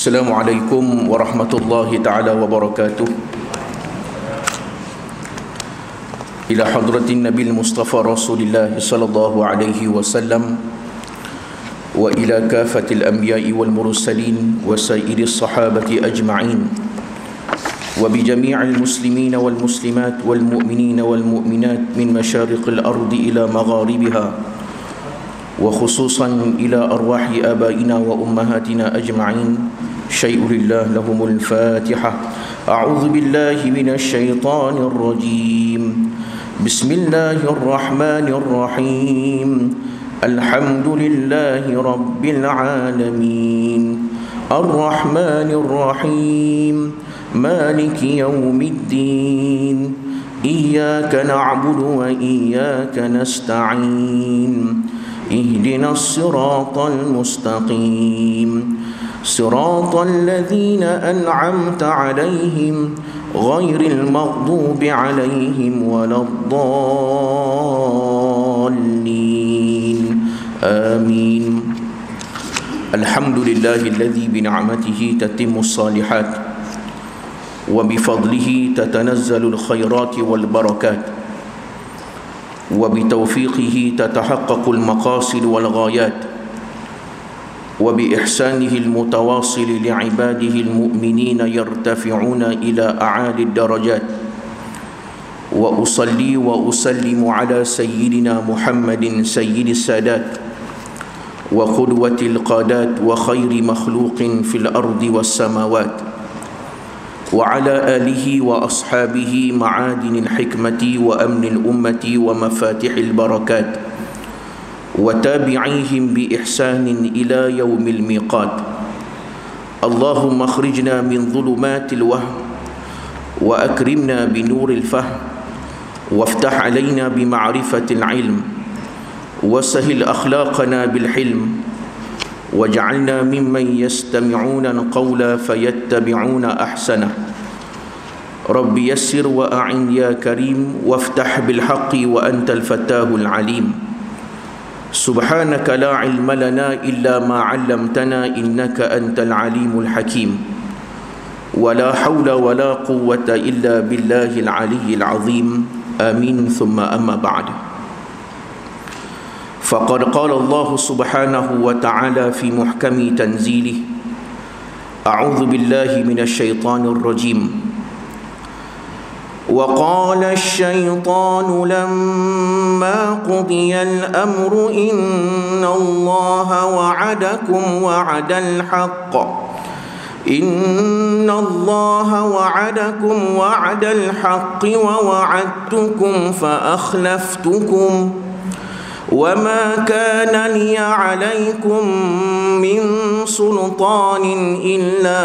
Assalamualaikum warahmatullahi ta'ala wabarakatuh. Ila hadratin Nabil Mustafa Rasulillah sallallahu alaihi wasallam wa ila kafatil anbiya'i wal mursalin wa sa'iris sahabati ajma'in wa bi jami'il muslimina wal muslimat wal mu'minina wal mu'minat min masyariqil ardi ila magharibiha وخصوصا إلى أرواح آبائنا وأمهاتنا أجمعين شيء لله لهم الفاتحة. أعوذ بالله من الشيطان الرجيم. بسم الله الرحمن الرحيم. الحمد لله رب العالمين الرحمن الرحيم مالك يوم الدين إياك نعبد وإياك نستعين اهدنا الصراط المستقيم صراط الذين أنعمت عليهم غير المغضوب عليهم ولا الضالين آمين. الحمد لله الذي بنعمته تتم الصالحات وبفضله تتنزل الخيرات والبركات وبتوفيقه تتحقق المقاصد والغايات وبإحسانه المتواصل لعباده المؤمنين يرتفعون إلى أعالي الدرجات. وأصلي وأسلم على سيدنا محمد سيد السادات وقدوة القادات وخير مخلوق في الأرض والسماوات وعلى آله وأصحابه معادن الحكمة وأمن الأمة ومفاتح البركات وتابعيهم بإحسان إلى يوم الميقات. اللهم اخرجنا من ظلمات الوهم وأكرمنا بنور الفهم وافتح علينا بمعرفة العلم وسهل أخلاقنا بالحلم واجعلنا ممن يستمعون القول فيتبعون أحسنه. رب يسر وأعن يا كريم وافتح بالحق وأنت الفتاه العليم. سبحانك لا علم لنا إلا ما علمتنا إنك أنت العليم الحكيم. ولا حول ولا قوة إلا بالله العلي العظيم. آمين ثم أما بعد. فقد قال الله سبحانه وتعالى في محكم تنزيله أعوذ بالله من الشيطان الرجيم. وقال الشيطان لما قضي الأمر إن الله وعدكم وعد الحق إن الله وعدكم وعد الحق ووعدتكم فأخلفتكم وما كان لي عليكم من سلطان إلا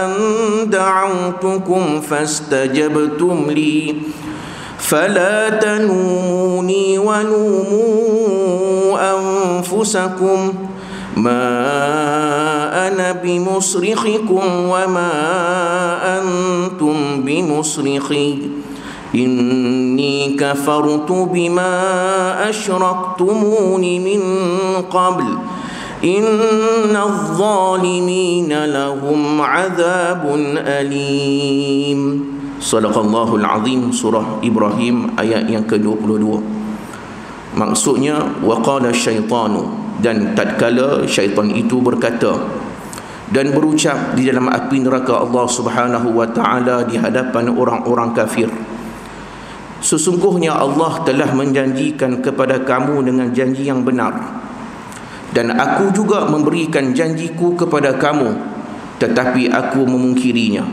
أن دعوتكم فاستجبتم لي فلا تلوموني ولوموا أنفسكم ما أنا بمصرخكم وما أنتم بمصرخي إني كفرت بما أشركتمون من قبل إن الظالمين لهم عذاب أليم. صدق الله العظيم. Surah Ibrahim ayat yang ke-22. Maksudnya waqala syaitanu, dan tatkala syaitan itu berkata dan berucap di dalam api neraka Allah Subhanahu wa taala di hadapan orang-orang kafir, sesungguhnya Allah telah menjanjikan kepada kamu dengan janji yang benar, dan aku juga memberikan janjiku kepada kamu, tetapi aku memungkirinya.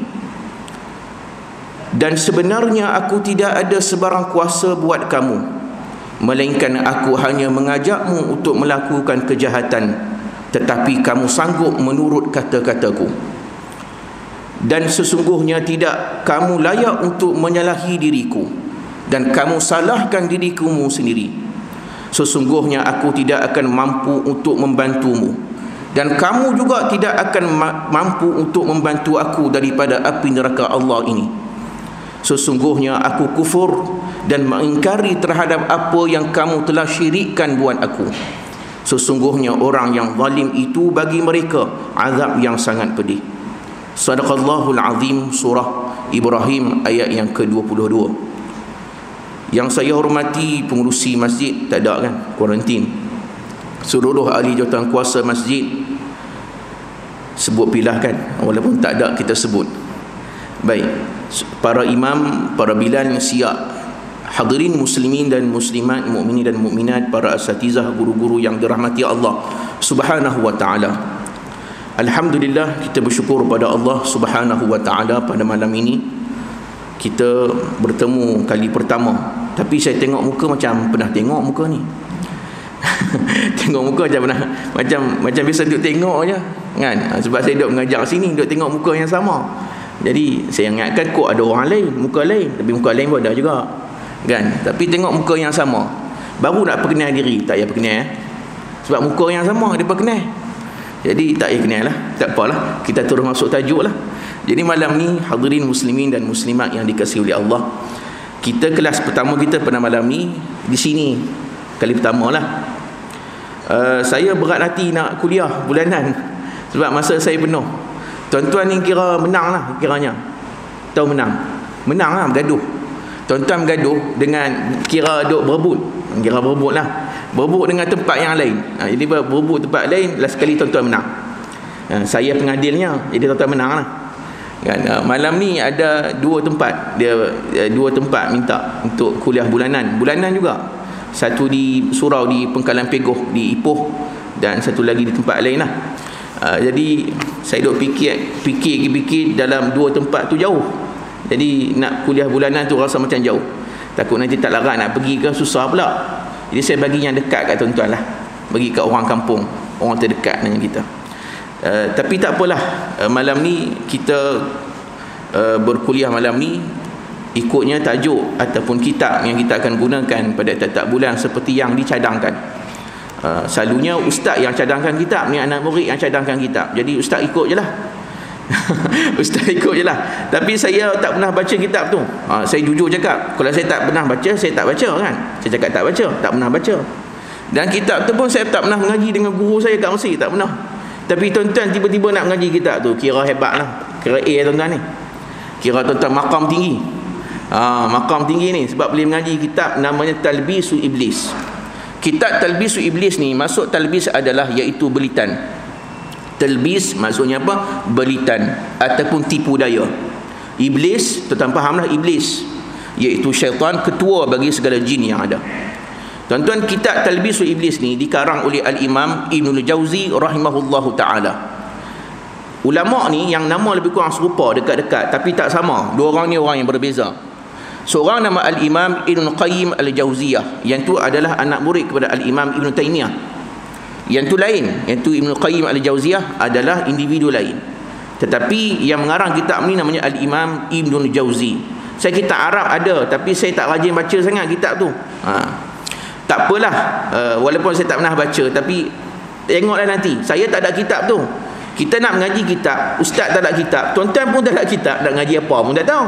Dan sebenarnya aku tidak ada sebarang kuasa buat kamu, melainkan aku hanya mengajakmu untuk melakukan kejahatan, tetapi kamu sanggup menurut kata-kataku. Dan sesungguhnya tidak kamu layak untuk menyalahi diriku, dan kamu salahkan dirimu sendiri. Sesungguhnya aku tidak akan mampu untuk membantumu, dan kamu juga tidak akan mampu untuk membantu aku daripada api neraka Allah ini. Sesungguhnya aku kufur dan mengingkari terhadap apa yang kamu telah syirikkan buat aku. Sesungguhnya orang yang zalim itu bagi mereka azab yang sangat pedih. Sadaqallahul azim, surah Ibrahim ayat yang ke-22. Yang saya hormati pengurusi masjid, tak ada kan, kuarantin. Seluruh ahli jawatan kuasa masjid, sebut pilah kan, walaupun tak ada kita sebut. Baik, para imam, para bilal yang siap, hadirin muslimin dan muslimat, mukminin dan mukminat, para asatizah, guru-guru yang dirahmati Allah Subhanahu wa taala. Alhamdulillah, kita bersyukur pada Allah Subhanahu wa taala pada malam ini kita bertemu kali pertama. Tapi saya tengok muka macam pernah tengok muka ni. Tengok muka macam biasa duduk tengok je kan. Sebab saya duduk mengajar sini, duduk tengok muka yang sama. Jadi saya ingatkan kok ada orang lain, muka lain, tapi muka lain pun ada juga kan. Tapi tengok muka yang sama, baru nak perkenal diri. Tak payah perkenal sebab muka yang sama dia perkenal. Jadi tak payah kenal lah, tak apalah, kita terus masuk tajuk lah. Jadi malam ni hadirin muslimin dan muslimat yang dikasihi oleh Allah, kita kelas pertama kita pada malam ni di sini kali pertama lah. Saya berat hati nak kuliah bulanan sebab masa saya penuh. Tuan-tuan ni kira menang lah kiranya. Tahu menang lah, bergaduh. Tuan-tuan bergaduh dengan kira duk berebut. Kira berebut lah, berebut dengan tempat yang lain. Jadi berebut tempat lain, last sekali tuan-tuan menang. Saya pengadilnya, jadi tuan-tuan menang lah kan. Malam ni ada dua tempat, dua tempat minta untuk kuliah bulanan juga. Satu di surau di Pengkalan Pegoh di Ipoh, dan satu lagi di tempat lain lah. Jadi saya duk fikir dalam dua tempat tu jauh. Jadi nak kuliah bulanan tu rasa macam jauh, takut nanti tak larat nak pergi ke, susah pula. Jadi saya bagi yang dekat kat tuan-tuan lah, bagi kat orang kampung, orang terdekat dengan kita. Tapi tak apalah, malam ni kita berkuliah malam ni ikutnya tajuk ataupun kitab yang kita akan gunakan pada tiap-tiap bulan seperti yang dicadangkan. Selalunya ustaz yang cadangkan kitab ni, anak murid yang cadangkan kitab. Jadi ustaz ikut je lah. Ustaz ikut je lah. Tapi saya tak pernah baca kitab tu. Saya jujur cakap, kalau saya tak pernah baca, saya tak baca kan. Saya cakap tak baca, tak pernah baca. Dan kitab tu pun saya tak pernah mengaji dengan guru saya kat Mesir, tak pernah. Tapi tuan-tuan tiba-tiba nak mengaji kitab tu, kira hebat lah, kira A tuan-tuan ni, kira tuan-tuan makam tinggi. Makam tinggi ni sebab boleh mengaji kitab namanya Talbisu Iblis. Kitab Talbisu Iblis ni, maksud talbis adalah iaitu belitan. Talbis maksudnya apa? Belitan ataupun tipu daya. Iblis, tuan-tuan fahamlah, iblis iaitu syaitan, ketua bagi segala jin yang ada. Tuan-tuan, kitab Talbisu Iblis ni dikarang oleh Al-Imam Ibnul Jauzi rahimahullahu ta'ala. Ulama ni yang nama lebih kurang serupa, dekat-dekat, tapi tak sama. Dua orang ni orang yang berbeza. Seorang nama Al-Imam Ibn Qayyim Al-Jauziyah, yang tu adalah anak murid kepada Al-Imam Ibn Taymiyah. Yang tu lain, yang tu Ibn Qayyim Al-Jauziyah adalah individu lain. Tetapi yang mengarang kitab ni namanya Al-Imam Ibn Jauzi. Saya kitab Arab ada, tapi saya tak rajin baca sangat kitab tu. Tak apalah, walaupun saya tak pernah baca, tapi tengoklah nanti. Saya tak ada kitab tu. Kita nak mengaji kitab, ustaz tak ada kitab, tuan-tuan pun tak ada kitab, nak ngaji apa pun tak tahu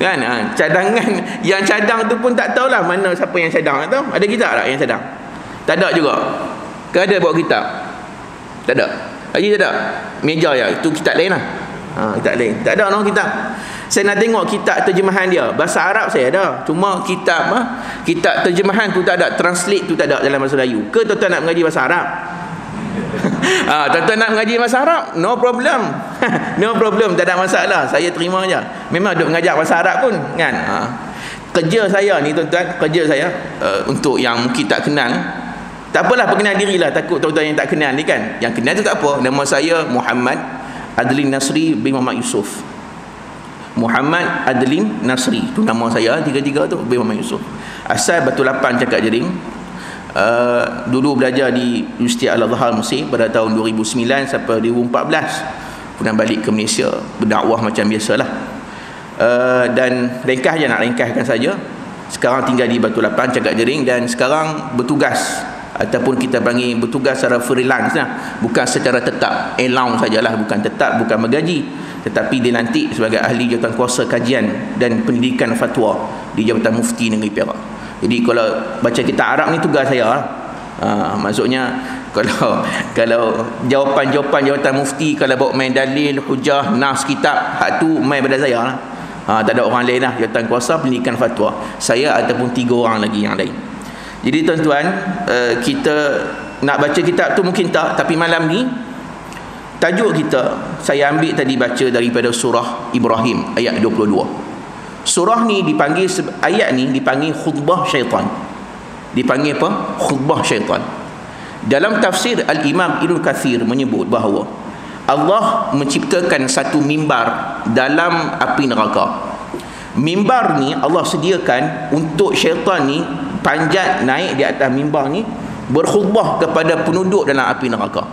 kan. Cadangan yang cadang tu pun tak tahulah mana siapa yang cadang, tak tahu. Ada kitab tak yang cadang? Tak ada juga. Ke ada bawa kitab? Tak ada. Lagi tak ada. Meja je, itu kitab lain lah. Kitab lain. Tak ada no kitab. Saya nak tengok kitab terjemahan dia. Bahasa Arab saya ada, cuma kitab kitab terjemahan tu tak ada, translate tu tak ada dalam bahasa Melayu. Ke tuan-tuan nak mengaji bahasa Arab? Tuan-tuan nak mengaji bahasa Arab? No problem. No problem, tak ada masalah. Saya terima je. Memang duk mengajar bahasa Arab pun kan. Kerja saya ni tuan-tuan, kerja saya untuk yang mungkin tak kenal, tak apalah, perkenal dirilah, takut tuan-tuan yang tak kenal ni kan. Yang kenal tu tak apa. Nama saya Muhammad Adlin Nasri bin Muhammad Yusuf. Muhammad Adlin Nasri, tu nama saya, tiga-tiga tu bin Muhammad Yusuf. Asal Batu Lapan, Cakap Jering. Dulu belajar di Universiti Al-Azhar Mesir pada tahun 2009 sampai 2014. Kemudian balik ke Malaysia berdakwah macam biasalah. Dan ringkas je, nak ringkaskan saja. Sekarang tinggal di Batu Lapan, Cakap Jering, dan sekarang bertugas ataupun kita panggil bertugas secara freelance lah, bukan secara tetap, allowance sajalah, bukan tetap, bukan bergaji, tetapi dilantik sebagai ahli jawatan kuasa kajian dan pendidikan fatwa di Jabatan Mufti Negeri Perak. Jadi kalau baca kitab Arab ni tugas saya lah. Maksudnya kalau jawatan mufti, kalau bawa main dalil, hujah, nas, kitab, hak tu main pada saya lah. Tak ada orang lain lah jawatan kuasa pendidikan fatwa, saya ataupun 3 orang lagi yang lain. Jadi tuan-tuan, kita nak baca kitab tu mungkin tak, tapi malam ni tajuk kita saya ambil tadi baca daripada surah Ibrahim ayat 22. Surah ni dipanggil, ayat ni dipanggil khutbah syaitan. Dipanggil apa? Khutbah syaitan. Dalam tafsir Al-Imam Ibn Kathir menyebut bahawa Allah menciptakan satu mimbar dalam api neraka. Mimbar ni Allah sediakan untuk syaitan ni panjat naik di atas mimbar ni, berkhutbah kepada penduduk dalam api neraka.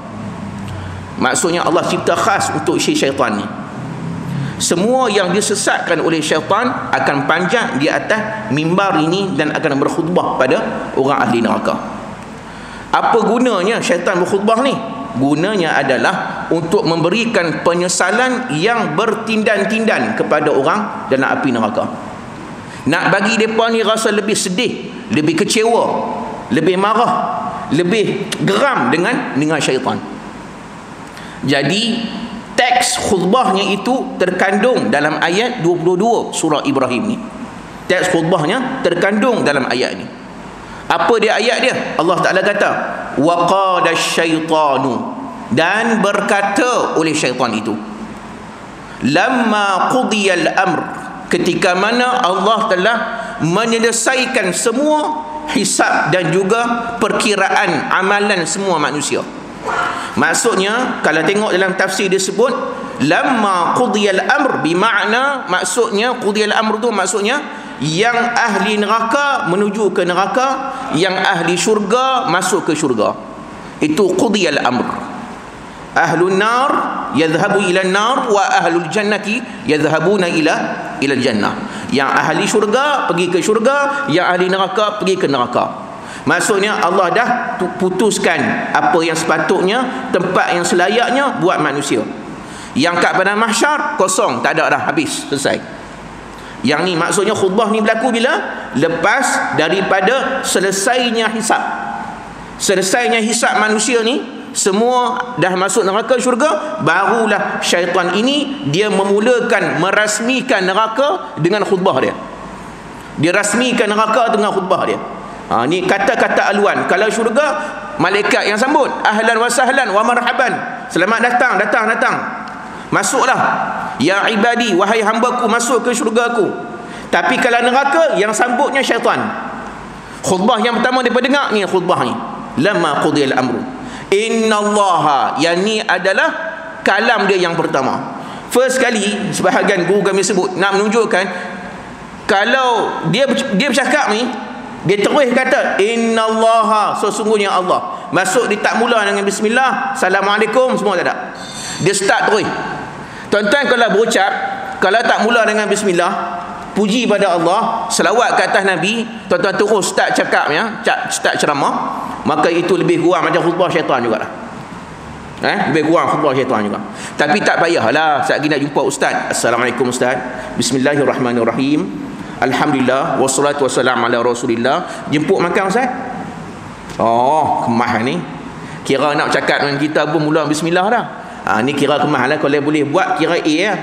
Maksudnya Allah cipta khas untuk si syaitan ni. Semua yang disesatkan oleh syaitan akan panjat di atas mimbar ini dan akan berkhutbah pada orang ahli neraka. Apa gunanya syaitan berkhutbah ni? Gunanya adalah untuk memberikan penyesalan yang bertindan-tindan kepada orang dalam api neraka. Nak bagi mereka ni rasa lebih sedih, lebih kecewa, lebih marah, lebih geram dengan syaitan. Jadi teks khutbahnya itu terkandung dalam ayat 22 surah Ibrahim ni. Teks khutbahnya terkandung dalam ayat ni. Apa dia ayat dia? Allah Ta'ala kata, wa qala syaitanu, dan berkata oleh syaitan itu, lamma qudiyal amr, ketika mana Allah telah menyelesaikan semua hisab dan juga perkiraan amalan semua manusia. Maksudnya kalau tengok dalam tafsir dia sebut lamma qudiyal amr, bermakna maksudnya qudiyal amr tu maksudnya yang ahli neraka menuju ke neraka, yang ahli syurga masuk ke syurga. Itu qudiyal amr. Ahlun nar yadhhabu ila nar wa ahlul jannati yadhhabuna ila jannah. Yang ahli syurga pergi ke syurga, yang ahli neraka pergi ke neraka. Maksudnya Allah dah putuskan apa yang sepatutnya, tempat yang selayaknya buat manusia. Yang kat padang mahsyar kosong, tak ada dah, habis, selesai. Yang ni maksudnya khutbah ni berlaku bila? Lepas daripada selesainya hisab. Selesainya hisab manusia ni, semua dah masuk neraka syurga, barulah syaitan ini dia memulakan merasmikan neraka dengan khutbah dia. Dia rasmikan neraka dengan khutbah dia. Ni kata-kata aluan. Kalau syurga, malaikat yang sambut, ahlan wa sahlan wa marhaban, selamat datang, datang. Masuklah ya ibadi, wahai hambaku, masuk ke syurgaku. Tapi kalau neraka, yang sambutnya syaitan. Khutbah yang pertama dia dengar ni, khutbah ni lamma qudiyal amru. Innallaha, yang ni adalah kalam dia yang pertama. First kali sebahagian guru kami sebut nak menunjukkan kalau dia bercakap ni, dia terus kata innallaha, sesungguhnya Allah. Masuk dia tak mula dengan bismillah, assalamualaikum, semua tak ada. Dia start terus. Tuan-tuan kalau berucap, kalau tak mula dengan bismillah, puji pada Allah, selawat ke atas Nabi, tuan-tuan terus start cakap ya, start ceramah, maka itu lebih kurang macam khutbah syaitan jugalah. Lebih kurang khutbah syaitan juga. Tapi tak payahlah, saat lagi nak jumpa ustaz, assalamualaikum ustaz, bismillahirrahmanirrahim, alhamdulillah, wassalatu wassalamu ala rasulillah, jemput makan ustaz. Oh, kemah ni. Kira nak cakap dengan kita pun mula bismillah dah. Ni kira kemah lah. Kalau boleh buat kira A lah.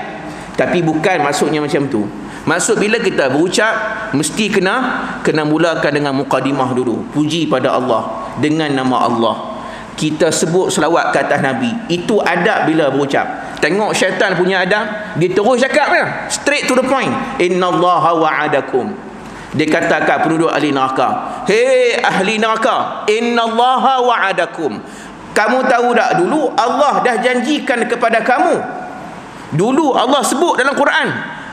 Tapi bukan maksudnya macam tu. Maksud bila kita berucap, mesti kena mulakan dengan mukadimah dulu. Puji pada Allah dengan nama Allah. Kita sebut selawat ke atas Nabi. Itu adab bila berucap. Tengok syaitan punya adab, dia terus cakap ya, straight to the point. Innallaha wa'adakum. Dia kata kat penduduk ahli neraka, hei ahli neraka, innallaha wa'adakum. Kamu tahu tak, dulu Allah dah janjikan kepada kamu. Dulu Allah sebut dalam Quran,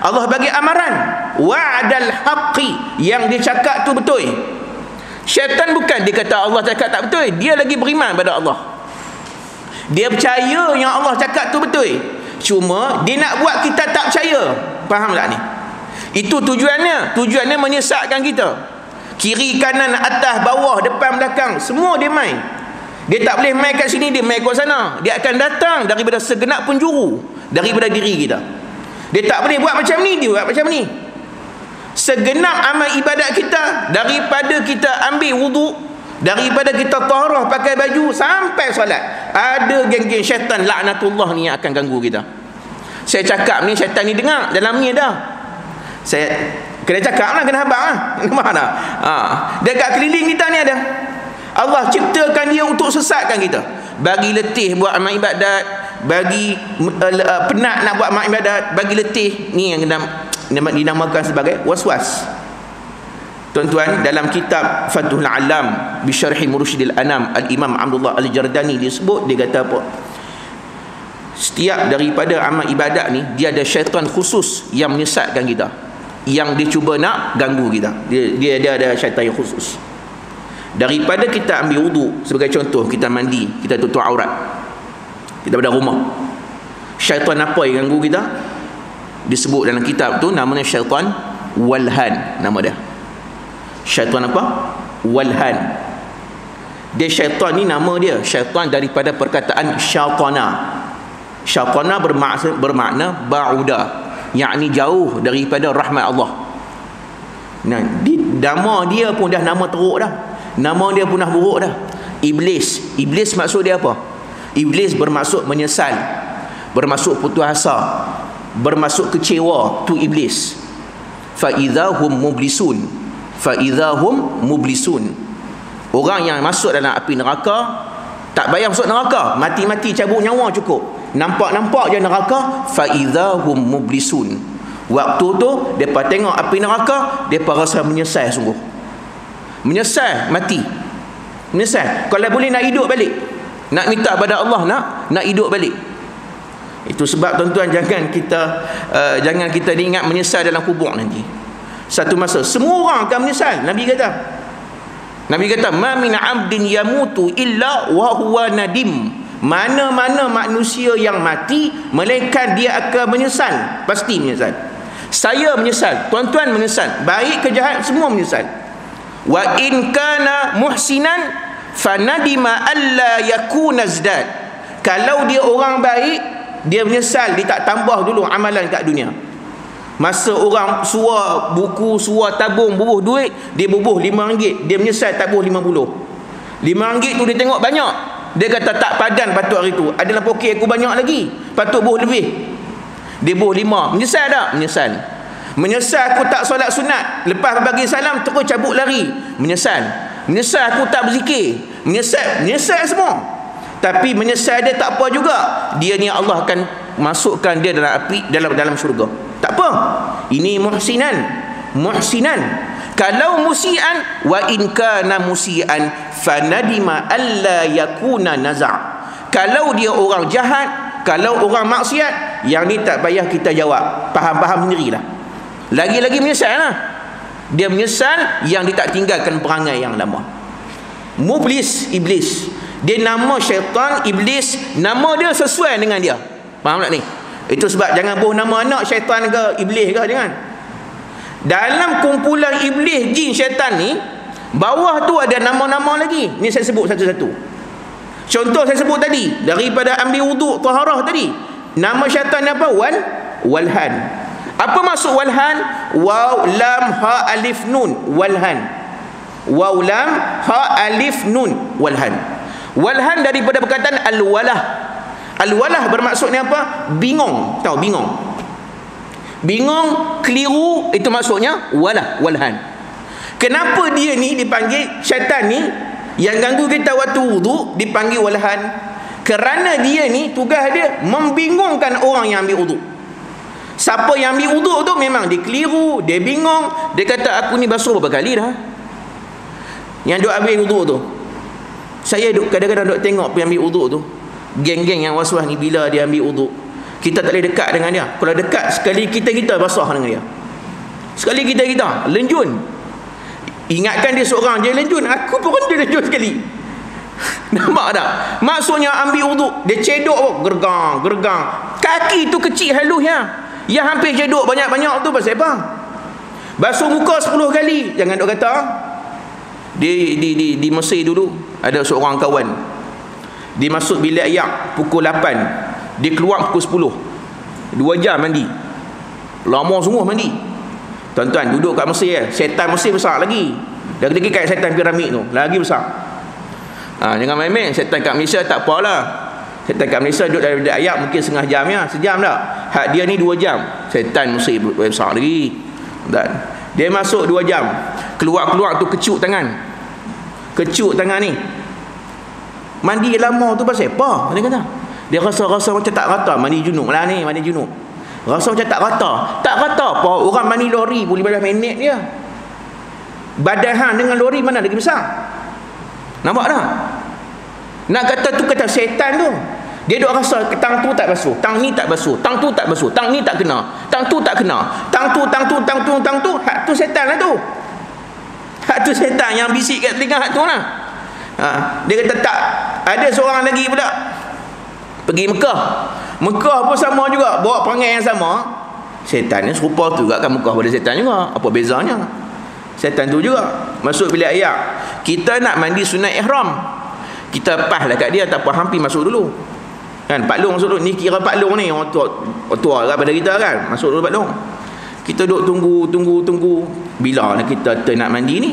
Allah bagi amaran, wa'adal haqqi, yang dia cakap tu betul. Syaitan bukan dia kata Allah cakap tak betul, dia lagi beriman pada Allah. Dia percaya yang Allah cakap tu betul. Cuma dia nak buat kita tak percaya. Faham tak ni? Itu tujuannya. Tujuannya menyesatkan kita. Kiri, kanan, atas, bawah, depan, belakang, semua dia main. Dia tak boleh main kat sini, dia main kat sana. Dia akan datang daripada segenap penjuru, daripada diri kita. Dia tak boleh buat macam ni, dia buat macam ni. Segenap amal ibadat kita, daripada kita ambil wuduk Daripada kita taharah pakai baju sampai solat, ada geng-geng syaitan laknatullah ni yang akan ganggu kita. Saya cakap ni, syaitan ni dengar dalam ni dah. Saya kena cakap lah, kena habaq lah. Mana? Dekat keliling kita ni ada. Allah ciptakan dia untuk sesatkan kita. Bagi letih buat amal ibadat, bagi penat nak buat amal ibadat, bagi letih. Ni yang dinamakan sebagai waswas. Tuan-tuan, dalam kitab Fathul Alam bi Syarhi Mursyidil Anam, Al-Imam Abdullah Al-Jardani dia sebut, dia kata apa? Setiap daripada amal ibadat ni, dia ada syaitan khusus yang menyesatkan kita, yang dia cuba nak ganggu kita. Dia ada syaitan yang khusus. Daripada kita ambil wuduk, sebagai contoh, kita mandi, kita tutup aurat, kita pada rumah, syaitan apa yang ganggu kita? Disebut dalam kitab tu namanya syaitan walhan. Nama dia syaitan apa? Walhan. Dia syaitan ni, nama dia syaitan daripada perkataan syaitana. Syaitana bermakna ba'uda, yakni jauh daripada rahmat Allah. Nah, nama dia pun dah nama teruk dah. Nama dia pun dah buruk dah. Iblis. Iblis maksud dia apa? Iblis bermaksud menyesal, bermaksud putus asa, bermaksud kecewa. Tu iblis. Fa idzahum mublisun. Fa idzahum mublisun. Orang yang masuk dalam api neraka tak payah masuk neraka, mati-mati cabut nyawa cukup, nampak-nampak je neraka. Fa idzahum mublisun. Waktu tu depa tengok api neraka, depa rasa menyesal sungguh. Menyesal mati. Menyesal. Kalau boleh nak hidup balik, nak minta pada Allah nak hidup balik. Itu sebab tuan-tuan, jangan kita ingat menyesal dalam kubur nanti. Satu masa semua orang akan menyesal. Nabi kata ma min 'abdin yamutu illa wa huwa nadim. Mana-mana manusia yang mati melainkan dia akan menyesal, pasti menyesal. Saya menyesal, tuan-tuan menyesal, baik ke jahat semua menyesal. Wa in kana muhsinan fanadima alla yakuna zdad. Kalau dia orang baik, dia menyesal dia tak tambah dulu amalan kat dunia. Masa orang suar buku, suar tabung, bubuh duit, dia bubuh RM5, dia menyesal tak bubuh RM50. RM5 tu dia tengok banyak, dia kata tak padan patut hari tu, adalah pokok aku banyak lagi, patut bubuh lebih. Dia bubuh 5, menyesal tak? Menyesal. Menyesal aku tak solat sunat, lepas bagi salam terus cabut lari, menyesal. Menyesal aku tak berzikir, menyesal semua. Tapi menyesal dia tak apa juga, dia ni Allah akan masukkan dia dalam api, dalam syurga. Tak apa. Ini muhsinan. Kalau musian, wa in kana musian fanadima alla yakuna naza'. Kalau dia orang jahat, kalau orang maksiat, yang ni tak payah kita jawab, faham sendirilah. Lagi-lagi menyesal lah. Dia menyesal yang dia tak tinggalkan perangai yang lama. Mublis, iblis. Dia nama syaitan, iblis, nama dia sesuai dengan dia. Faham tak ni? Itu sebab jangan boh nama anak syaitan ke iblis ke, jangan. Dalam kumpulan iblis, jin, syaitan ni, bawah tu ada nama-nama lagi. Ni saya sebut satu-satu. Contoh saya sebut tadi, daripada ambil wuduk taharah tadi, nama syaitan apa? Walhan. Apa maksud walhan? Waw lam ha alif nun, walhan. Waw lam ha alif nun, walhan. Walhan daripada perkataan al-walah. Al-walah bermaksudnya apa? Bingung. Tahu bingung? Bingung, keliru, itu maksudnya walhan. Kenapa dia ni dipanggil syaitan ni yang ganggu kita waktu wuduk dipanggil walhan? Kerana dia ni tugas dia membingungkan orang yang ambil wuduk. Siapa yang ambil wuduk tu memang dia keliru, dia bingung, dia kata aku ni basuh berapa kali dah. Yang duk ambil wuduk tu, saya kadang-kadang duk tengok pergi ambil wuduk tu, geng-geng yang waswas ni bila dia ambil wuduk, kita tak boleh dekat dengan dia. Kalau dekat sekali kita basah dengan dia. Sekali kita lenjun. Ingatkan dia seorang je lenjun, aku pun dia lenjun sekali. Nampak tak? Maksudnya ambil wuduk, dia cedok gergang. Kaki tu kecil halusnya. Yang hampir cedok banyak-banyak tu pasal apa? Basuh muka 10 kali. Jangan duk kata. Di Mesir dulu ada seorang kawan, dia masuk bilik ayak pukul 8, dia keluar pukul 10, 2 jam mandi. Lama sungguh mandi. Tuan-tuan, duduk kat Mesir, setan Mesir besar lagi. Dah kata kat setan piramid tu, lagi besar. Jangan main-main. Setan kat Malaysia tak apalah. Setan kat Malaysia duduk daripada ayat mungkin setengah jamnya, sejam tak. Hak dia ni 2 jam. Setan mesti besar lagi. Dan dia masuk 2 jam. Keluar-keluar tu kecuk tangan. Kecuk tangan ni. Mandi lama tu pasal apa? Dia kata. Dia rasa-rasa macam tak rata. Mandi junub lah ni, mandi junub. Rasa macam tak rata. Tak rata apa? Orang mandi lori 15 minit dia. Badan hang dengan lori mana lagi besar? Nampak tak? Nak kata tu kata setan tu. Dia duk rasa tang tu tak basuh, tang ni tak basuh, tang tu tak basuh, tang ni tak kena, tang tu tak kena, tang tu. Hak tu setan lah tu. Hak tu setan yang bisik kat telinga hak tu lah. Dia kata tak. Ada seorang lagi pula pergi Mekah. Mekah pun sama juga, bawa perangai yang sama. Setan ni serupa tu juga kan Mekah pada setan juga. Apa bezanya? Setan tu juga masuk bilik air. Kita nak mandi sunat ihram. Kita pas lah kat dia, tak apa, hampir masuk dulu. Kan Pak Long masuk dulu. Ni kira Pak Long ni orang tua kat pada kita kan. Masuk dulu Pak Long. Kita duduk tunggu. Bila lah kita nak mandi ni?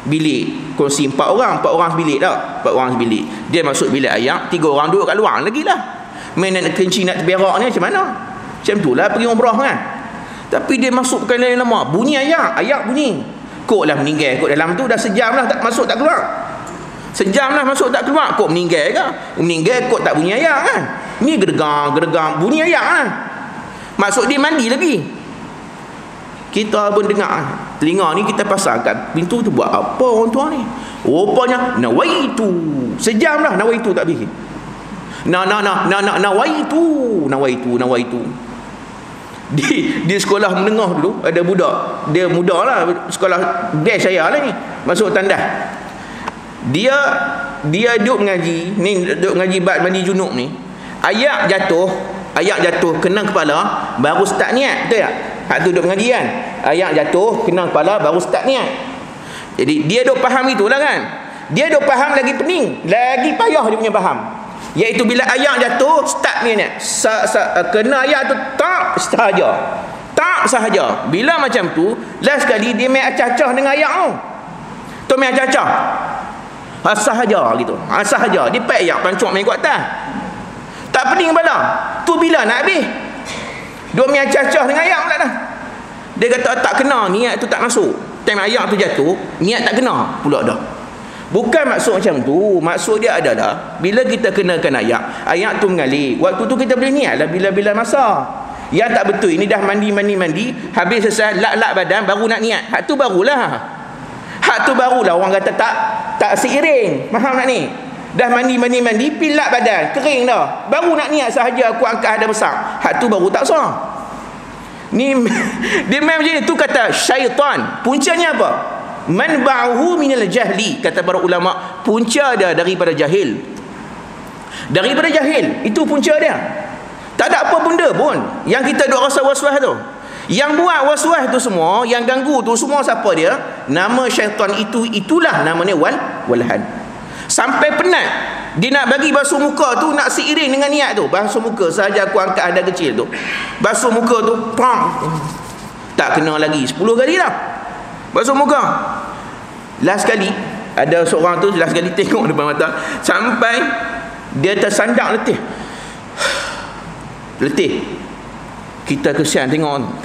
Bilik kongsi 4 orang sebilik tak? 4 orang sebilik. Dia masuk bilik air, 3 orang duduk kat luar lagi lah. Main nak kencing nak terberak ni macam mana? Macam tu lah pergi umrah kan. Tapi dia masuk bukan lain lama. Bunyi air bunyi. Kok lah meninggal. Kok dalam tu dah sejam lah tak masuk tak keluar. Sejam lah masuk tak keluar. Kok meninggal ke? Meninggal kok tak bunyi air kan. Ni gergang bunyi air kan. Maksud dia mandi lagi. Kita pun dengar. Telinga ni kita pasang kat pintu tu, buat apa orang tua ni? Rupanya nawaitu. Sejam lah nawaitu tak fikir. Nawaitu. Di sekolah menengah dulu ada budak. Dia muda lah, sekolah best saya lah ni. Masuk tandas. Dia duduk mengaji. Ni duduk mengaji bab mandi junub ni. Ayat jatuh kena kepala, baru start niat. Betul tak? Hak tu duduk mengaji kan. Ayat jatuh kena kepala, baru start niat. Jadi dia duk faham itulah kan. Dia duk faham lagi pening, lagi payah dia punya faham. Iaitu bila ayat jatuh, start niat. Kena ayat tu tak sahaja. Bila macam tu, last sekali dia main acah-acah dengan ayat tu. Tu main acah-acah. Sahaja gitu. Sahaja. Dia pakai ayat pancuk main kuat atas. Tak pening kepala. Tu bila nak habis? Dia main acah-acah dengan ayat pula dah. Dia kata tak kena, niat tu tak masuk. Time ayat tu jatuh, niat tak kena pula dah. Bukan maksud macam tu. Maksud dia adalah bila kita kenakan ayat tu mengalir. Waktu tu kita boleh niat lah bila-bila masa. Yang tak betul ini dah mandi, habis selesai lak badan baru nak niat. Hak tu barulah orang kata tak seiring. Faham tak ni? Dah mandi pi lak badan, kering dah. Baru nak niat sahaja aku angkat hada besar. Hak tu baru tak sah. Ni dia main macam ni. Tu kata syaitan. Puncanya apa? Manba'uhu minal jahli, kata para ulama. Punca dia daripada jahil. Itu punca dia. Tak ada apa benda pun yang kita duk rasa was-was tu. Yang buat was-was tu semua, yang ganggu tu semua siapa dia? Nama syaitan itulah namanya walhan. Sampai penat dia nak bagi basuh muka tu, nak seiring dengan niat tu. Basuh muka sahaja aku angkat ada kecil tu. Basuh muka tu tak kena lagi 10 kali dah. Basuh muka. Last kali ada seorang tu last kali tengok depan mata sampai dia tersandak letih. Kita kesian tengok.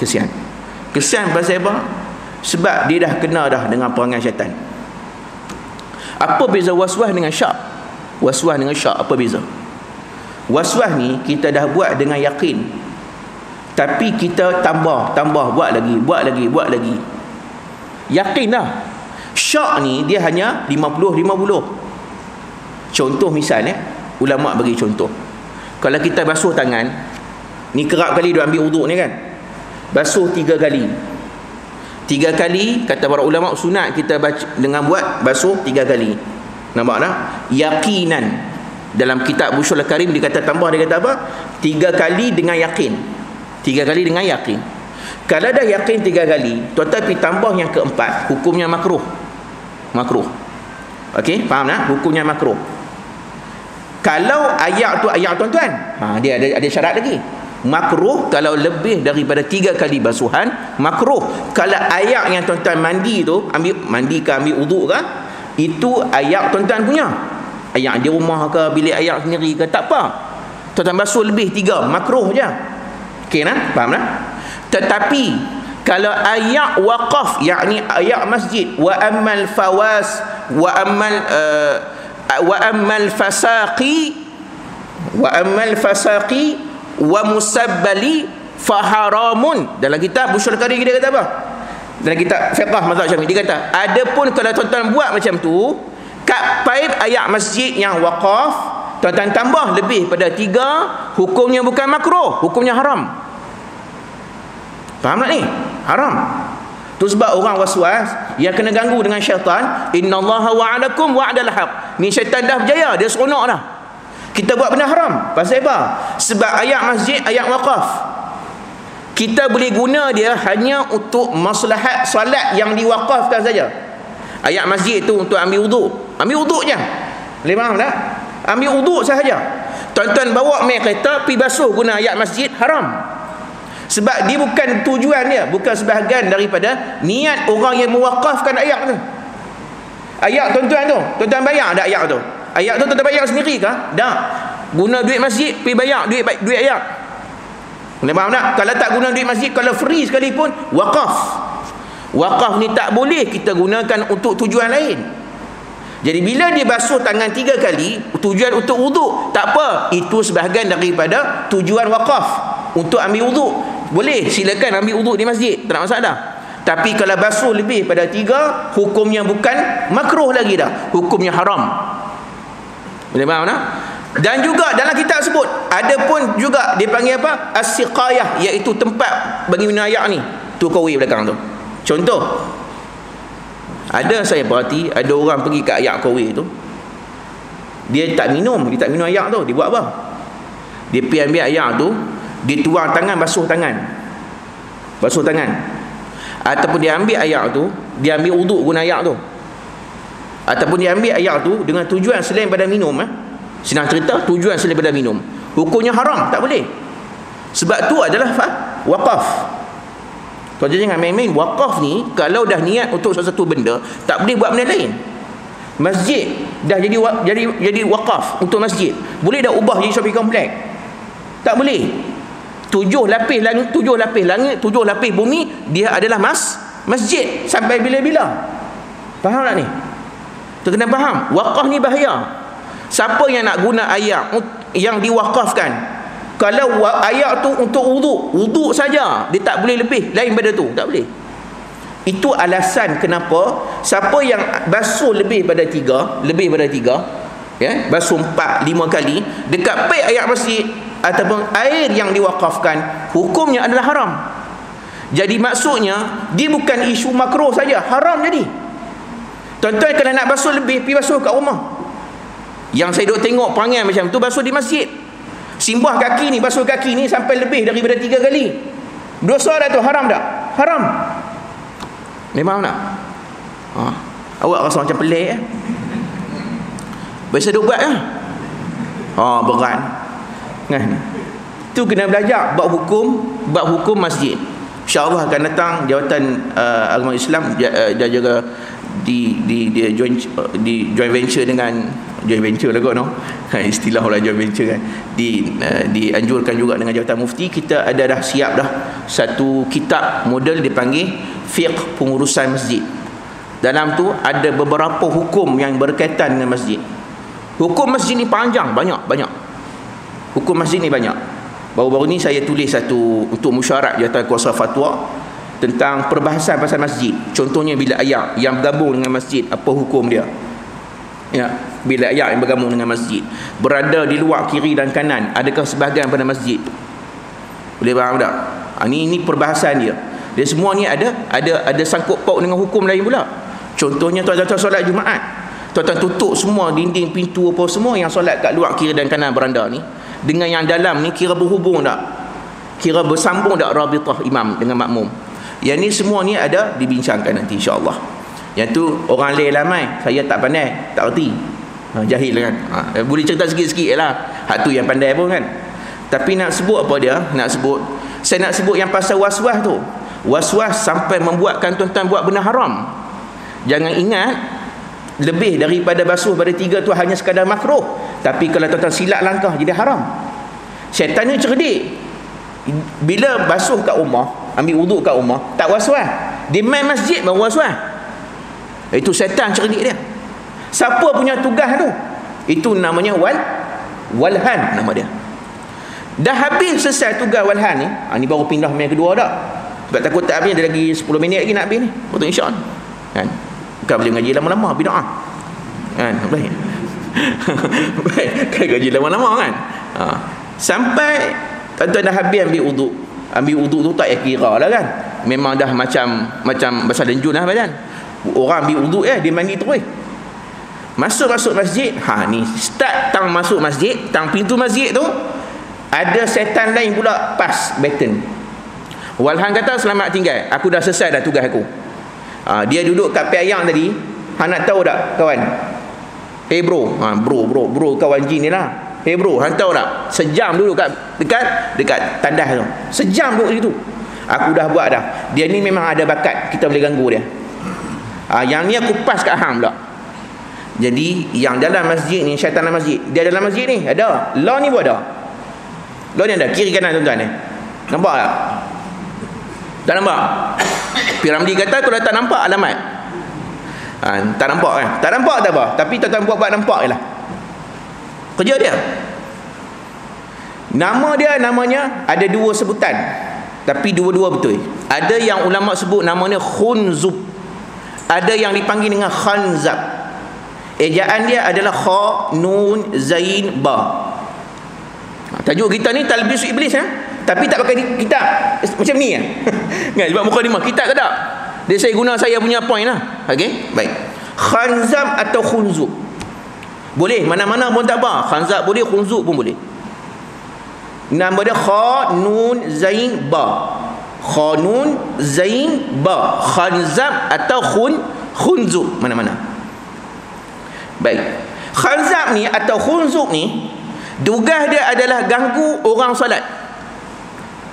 Kesian pasal apa? Sebab dia dah kena dah dengan perangai syaitan. Apa beza waswas dengan syak? Waswas dengan syak apa beza? Waswas ni kita dah buat dengan yakin. Tapi kita tambah buat lagi. Yakin dah. Syak ni dia hanya 50-50. Contoh misalnya, ulama bagi contoh. Kalau kita basuh tangan, ni kerap kali dia ambil wuduk ni kan. Basuh 3 kali. 3 kali kata para ulama sunat kita baca dengan buat basuh 3 kali. Nampak tak? Yakinan. Dalam kitab Bushul Karim dia kata tambah, dia kata apa? 3 kali dengan yakin. 3 kali dengan yakin. Kalau dah yakin 3 kali, tetapi tambah yang keempat, hukumnya makruh. Okey, faham tak? Hukumnya makruh. Kalau ayat tu ayat tuan-tuan, dia ada syarat lagi. Makruh kalau lebih daripada 3 kali basuhan, makruh. Kalau ayat yang tuan-tuan mandi tu, ambil wuduk ke, itu ayat tuan-tuan punya. Ayak di rumah ke, bilik ayak sendiri ke, tak apa. Tuan-tuan basuh lebih 3, makruh je. Okey nah, faham nah? Tetapi kalau ayak waqaf, yakni ayak masjid, wa ammal fawas wa ammal fasaqi wa musabbali faharamun. Dalam kitab Busyul Qari dia kata apa? Dalam kitab fiqh mazhab Syafi'i dia kata, adapun kalau tuan-tuan buat macam tu, kat paip ayak masjid yang waqaf, tuan-tuan tambah lebih pada 3, hukumnya bukan makruh, hukumnya haram. Faham tak ni? Haram. Tu sebab orang waswas yang kena ganggu dengan syaitan, innallaha wa'adakum wa'dal haq. Ni syaitan dah berjaya, dia seronok dah. Kita buat benda haram. Pasal apa? Sebab ayak masjid, ayak waqaf, kita boleh guna dia hanya untuk maslahat solat yang diwakafkan saja. Ayak masjid tu untuk ambil wuduk. Ambil wuduk je. Boleh faham tak? Ambil wuduk sahaja. Tuan-tuan bawa main kereta, pergi basuh guna ayak masjid, haram. Sebab dia bukan tujuan dia, bukan sebahagian daripada niat orang yang mewakafkan ayak tu. Ayak tuan-tuan tu, tuan-tuan bayar tak ayak tu? Ayak tu tuan-tuan bayar sendiri ke? Tak. Guna duit masjid, pergi bayar duit ayak. Boleh faham tak? Kalau tak guna duit masjid, kalau free sekalipun, wakaf. Wakaf ni tak boleh kita gunakan untuk tujuan lain. Jadi bila dia basuh tangan 3 kali, tujuan untuk wuduk, tak apa, itu sebahagian daripada tujuan wakaf untuk ambil wuduk. Boleh, silakan ambil wuduk di masjid, tak ada masalah. Tapi kalau basuh lebih pada 3, hukumnya bukan makruh lagi dah, hukumnya haram. Boleh faham tak? Dan juga dalam kitab sebut, ada pun juga dia panggil apa? As-siqayah, iaitu tempat bagi minum ayak ni. Tu kawi belakang tu. Contoh, ada saya perhati, ada orang pergi kat ayak kawi tu, dia tak minum ayak tu. Dia buat apa? Dia pergi ambil ayak tu, dia tuang tangan, basuh tangan. Ataupun dia ambil ayak tu, dia ambil wuduk guna ayak tu. Ataupun dia ambil ayak tu dengan tujuan selain pada minum. Senang cerita, tujuan selain pada minum. Hukumnya haram, tak boleh. Sebab tu adalah wakaf. Kau jangan main-main. Wakaf ni, kalau dah niat untuk sesuatu benda, tak boleh buat benda lain. Masjid dah jadi wakaf untuk masjid, boleh dah ubah jadi shopping komplek? Tak boleh. 7 lapis langit, 7 lapis bumi, dia adalah masjid sampai bila-bila. Faham tak ni? Tu kena faham. Wakaf ni bahaya. Siapa yang nak guna ayak yang diwakafkan, kalau ayak tu untuk wuduk saja, dia tak boleh lebih lain pada tu, tak boleh. Itu alasan kenapa siapa yang basuh lebih pada 3, ya, basuh 4, 5 kali dekat paip ayak masjid ataupun air yang diwakafkan, hukumnya adalah haram. Jadi maksudnya dia bukan isu makruh saja, haram jadi. Tuan-tuan kalau nak basuh lebih, pergi basuh kat rumah. Yang saya duk tengok perangai macam tu, basuh di masjid. Simbah kaki ni, basuh kaki ni sampai lebih daripada 3 kali. Dosa dah tu, haram tak? Haram. Memang tak? Awak rasa macam pelik biasa duk buat lah. Berat kan? Tu kena belajar bab hukum masjid. InsyaAllah akan datang jawatan agama Islam dia juga di joint venture dengan joint venture lah kot, no? Istilah orang joint venture kan, dianjurkan juga dengan jawatan mufti. Kita ada dah siap dah satu kitab model dipanggil fiqh pengurusan masjid. Dalam tu ada beberapa hukum yang berkaitan dengan masjid. Hukum masjid ni panjang, banyak. Hukum masjid ni banyak. Baru-baru ni saya tulis satu untuk mesyuarat jawatan kuasa fatwa tentang perbahasan pasal masjid. Contohnya bila ayak yang bergabung dengan masjid, apa hukum dia? Ya, bila ayak yang bergabung dengan masjid berada di luar kiri dan kanan, adakah sebahagian pada masjid? Boleh faham tak? Ini perbahasan dia. Dia semua ni ada sangkut paut dengan hukum lain pula. Contohnya tuan-tuan solat Jumaat, tuan-tuan tutup semua dinding, pintu apa semua yang solat kat luar kiri dan kanan beranda ni dengan yang dalam ni, kira berhubung tak? Kira bersambung tak rabitah imam dengan makmum? Yang ni semua ni ada dibincangkan nanti insya-Allah. Yang tu orang lain ramai, saya tak pandai, tak erti. Jahil kan. Boleh cerita sikit-sikit lah. Hak tu yang pandai pun kan. Tapi nak sebut apa dia? Saya nak sebut yang pasal was-was tu. Was-was sampai membuatkan tuan-tuan buat benda haram. Jangan ingat lebih daripada basuh pada 3 tu hanya sekadar makruh. Tapi kalau tuan-tuan silap langkah jadi haram. Syaitan ni cerdik. Bila basuh kat rumah, ambil wuduk kat rumah, tak was-was. Dia main masjid baru was-was. Itu syaitan cerdik dia. Siapa punya tugas tu? Itu namanya walhan nama dia. Dah habis selesai tugas walhan ni, ni baru pindah main kedua dah. Sebab takut tak habis, ada lagi 10 minit lagi nak habis ni. Betul insya-Allah. Kan? Bukan boleh ngaji lama-lama bid'ah. Kan? Baik. Baik, kan ngaji lama-lama kan? Sampai tuan-tuan dah habis ambil wuduk. Ambil wuduk tu tak payah kira lah kan. Memang dah macam basah lenjun lah badan. Orang ambil wuduk dia mandi terus. Masuk masjid. Ni start tang masuk masjid, tang pintu masjid tu ada setan lain pula pas baton. Walhan kata selamat tinggal, aku dah selesai dah tugas aku. Dia duduk kat piayang tadi. Hang nak tahu tak kawan? Hey bro, bro kawan jin ni lah. Hey bro, hang tahu tak? Sejam duduk dekat tandas tu. Sejam duduk situ. Aku dah buat dah. Dia ni memang ada bakat, kita boleh ganggu dia. Yang ni aku pas kat hang pula. Jadi yang dalam masjid ni, syaitan dalam masjid, dia dalam masjid ni ada. Law ni pun ada. Law ni ada kiri kanan tuan-tuan ni. Nampak tak? Tak nampak? Piramdi kata kalau tak nampak alamat. Tak nampak kan? Tak nampak tak apa. Tapi tuan-tuan buat nampak je lah. Kerja dia. Nama dia namanya ada 2 sebutan. Tapi dua-dua betul. Ada yang ulama sebut namanya khunzub. Ada yang dipanggil dengan khanzab. Ejaan dia adalah kha, nun, zain, ba. Tajuk kita ni talbis iblis tapi tak pakai kitab macam ni kan. Sebab mukadimah kitab tak ada. Dia saya guna saya punya point lah. Okey, baik. Khanzab atau khunzub. Boleh mana-mana pun tak apa. Khanzab boleh, khunzub pun boleh. Nama dia kha, nun, zain, ba. Kha, nun, zain, ba. Khanzab atau khunzub, mana-mana. Baik. Khanzab ni atau khunzub ni tugas dia adalah ganggu orang solat.